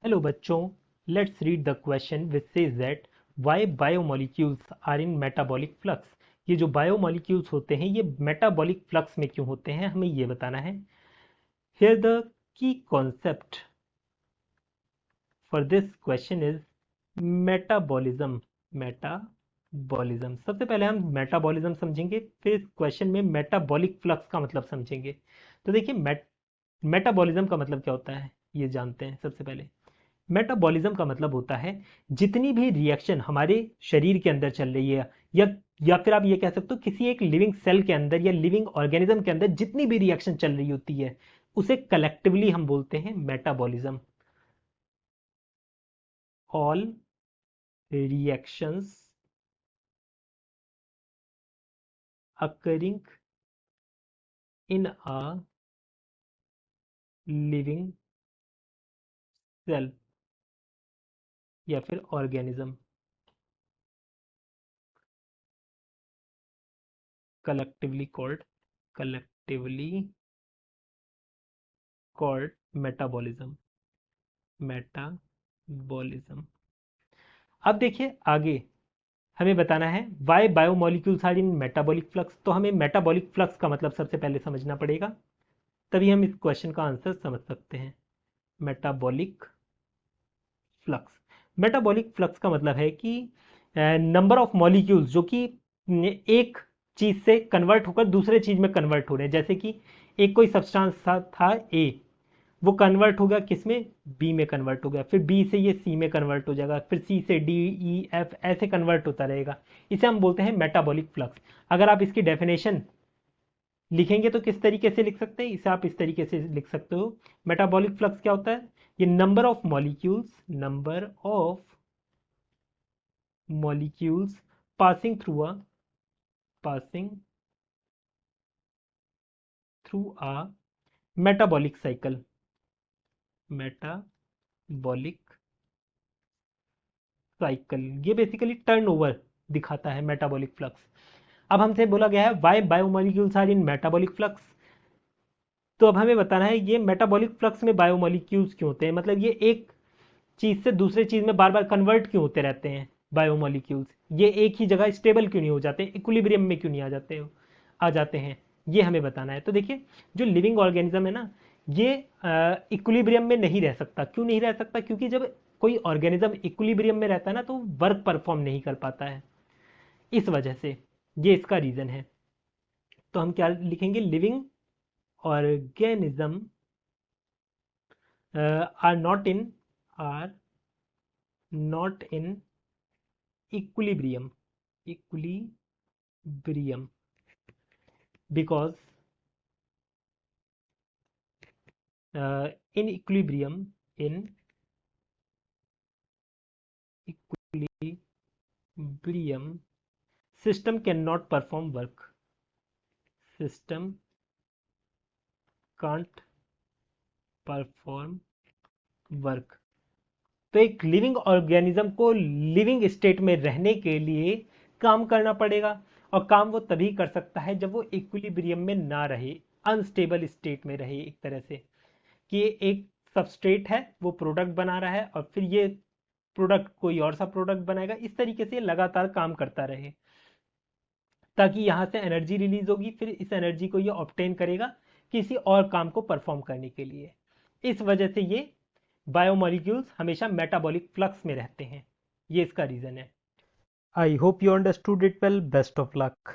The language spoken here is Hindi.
Hello बच्चों, let's read the question which says that why biomolecules are in metabolic flux। ये जो बायोमोलिक्यूल्स होते हैं ये मेटाबॉलिक फ्लक्स में क्यों होते हैं हमें ये बताना है। Here the key concept for this question is metabolism. Metabolism सबसे पहले हम मेटाबॉलिज्म समझेंगे, फिर इस क्वेश्चन में मेटाबॉलिक फ्लक्स का मतलब समझेंगे। तो देखिए मेटाबॉलिज्म का मतलब क्या होता है ये जानते हैं। सबसे पहले मेटाबॉलिज्म का मतलब होता है जितनी भी रिएक्शन हमारे शरीर के अंदर चल रही है या फिर आप ये कह सकते हो किसी एक लिविंग सेल के अंदर या लिविंग ऑर्गेनिज्म के अंदर जितनी भी रिएक्शन चल रही होती है उसे कलेक्टिवली हम बोलते हैं metabolism. All reactions occurring in a living cell या फिर ऑर्गेनिज्म collectively called मेटाबॉलिज्म। अब देखिए आगे हमें बताना है why biomolecules are in metabolic flux. तो हमें मेटाबॉलिक फ्लक्स का मतलब सबसे पहले समझना पड़ेगा, तभी हम इस क्वेश्चन का आंसर समझ सकते हैं। मेटाबॉलिक फ्लक्स, मेटाबॉलिक फ्लक्स का मतलब है कि नंबर ऑफ मॉलिक्यूल्स जो कि एक चीज से कन्वर्ट होकर दूसरे चीज में कन्वर्ट हो रहे हैं। जैसे कि एक कोई सब्सटेंस था ए, वो कन्वर्ट हो गया किस में, बी में कन्वर्ट हो गया, फिर बी से ये सी में कन्वर्ट हो जाएगा, फिर सी से डी ई एफ ऐसे कन्वर्ट होता रहेगा। इसे हम बोलते हैं मेटाबॉलिक फ्लक्स। अगर आप इसकी डेफिनेशन लिखेंगे तो किस तरीके से लिख सकते हैं, इसे आप इस तरीके से लिख सकते हो। मेटाबॉलिक फ्लक्स क्या होता है, ये number of molecules passing through a metabolic cycle. Metabolic cycle ये बेसिकली टर्नओवर दिखाता है मेटाबॉलिक फ्लक्स। अब हमसे बोला गया है why biomolecules are in metabolic flux. तो अब हमें बताना है ये मेटाबॉलिक फ्लक्स में बायोमोलिक्यूल्स क्यों होते हैं, मतलब ये एक चीज से दूसरे चीज में बार बार कन्वर्ट क्यों होते रहते हैं बायोमोलिक्यूल्स, ये एक ही जगह स्टेबल क्यों नहीं हो जाते, इक्विलिब्रियम में क्यों नहीं आ जाते हैं, ये हमें बताना है। तो देखिए जो लिविंग ऑर्गेनिज्म है ना, ये इक्विलिब्रियम में नहीं रह सकता। क्यों नहीं रह सकता, क्योंकि जब कोई ऑर्गेनिज्म इक्विलिब्रियम में रहता है ना तो वर्क परफॉर्म नहीं कर पाता है, इस वजह से ये इसका रीजन है। तो हम क्या लिखेंगे, living organism are are not in equilibrium because in equilibrium system cannot perform work, system can't perform work। तो एक लिविंग ऑर्गेनिज्म को लिविंग स्टेट में रहने के लिए काम करना पड़ेगा, और काम वो तभी कर सकता है जब वो इक्विलिब्रियम में ना रहे, अनस्टेबल स्टेट में रहे। एक तरह से कि एक सबस्ट्रेट है वो प्रोडक्ट बना रहा है और फिर ये प्रोडक्ट कोई और सा प्रोडक्ट बनाएगा, इस तरीके से लगातार काम करता रहे ताकि यहाँ से एनर्जी रिलीज होगी, फिर इस एनर्जी को ये ऑब्टेन करेगा किसी और काम को परफॉर्म करने के लिए। इस वजह से ये बायोमोलिक्यूल्स हमेशा मेटाबॉलिक फ्लक्स में रहते हैं, ये इसका रीजन है। I hope you understood it well, best of luck.